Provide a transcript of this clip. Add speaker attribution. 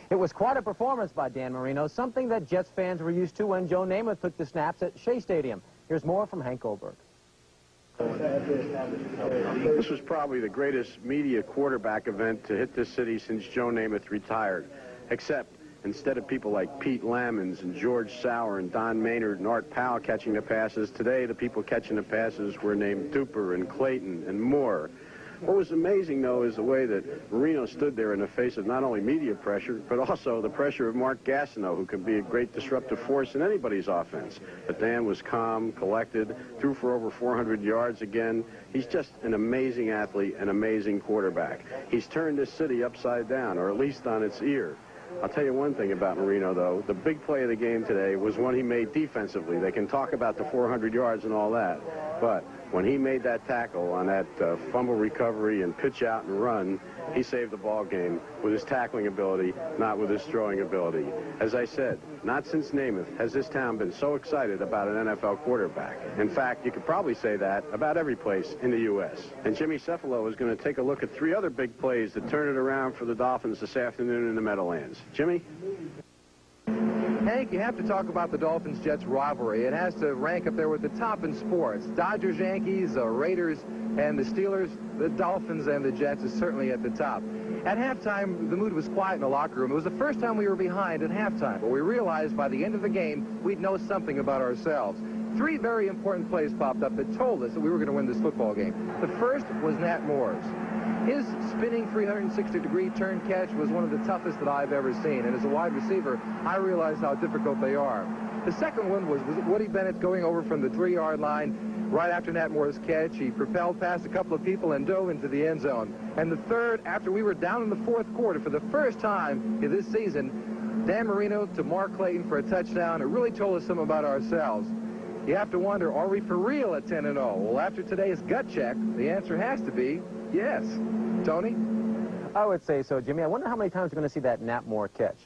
Speaker 1: It was quite a performance by Dan Marino, something that Jets fans were used to when Joe Namath took the snaps at Shea Stadium. Here's more from Hank Goldberg.
Speaker 2: This was probably the greatest media quarterback event to hit this city since Joe Namath retired, except instead of people like Pete Lamons and George Sauer and Don Maynard and Art Powell catching the passes, today the people catching the passes were named Duper and Clayton and Moore. What was amazing, though, is the way that Marino stood there in the face of not only media pressure, but also the pressure of Mark Gastineau, who can be a great disruptive force in anybody's offense. But Dan was calm, collected, threw for over 400 yards again. He's just an amazing athlete, an amazing quarterback. He's turned this city upside down, or at least on its ear. I'll tell you one thing about Marino, though. The big play of the game today was one he made defensively. They can talk about the 400 yards and all that, but when he made that tackle on that fumble recovery and pitch out and run, he saved the ball game with his tackling ability, not with his throwing ability. As I said, not since Namath has this town been so excited about an NFL quarterback. In fact, you could probably say that about every place in the U.S. And Jimmy Cefalo is going to take a look at 3 other big plays that turn it around for the Dolphins this afternoon in the Meadowlands. Jimmy?
Speaker 3: Hank, you have to talk about the Dolphins-Jets rivalry. It has to rank up there with the top in sports. Dodgers-Yankees, Raiders, and the Steelers. The Dolphins and the Jets is certainly at the top. At halftime, the mood was quiet in the locker room. It was the first time we were behind at halftime, but we realized by the end of the game, we'd know something about ourselves. 3 very important plays popped up that told us that we were going to win this football game. The first was Nat Moore's. His spinning 360-degree turn catch was one of the toughest that I've ever seen. And as a wide receiver, I realized how difficult they are. The second one was Woody Bennett going over from the 3-yard line right after Nat Moore's catch. He propelled past a couple of people and dove into the end zone. And the third, after we were down in the 4th quarter for the first time in this season, Dan Marino to Mark Clayton for a touchdown. It really told us something about ourselves. You have to wonder, are we for real at 10-0? Well, after today's gut check, the answer has to be yes. Tony?
Speaker 1: I would say so, Jimmy. I wonder how many times we're going to see that Nat Moore catch.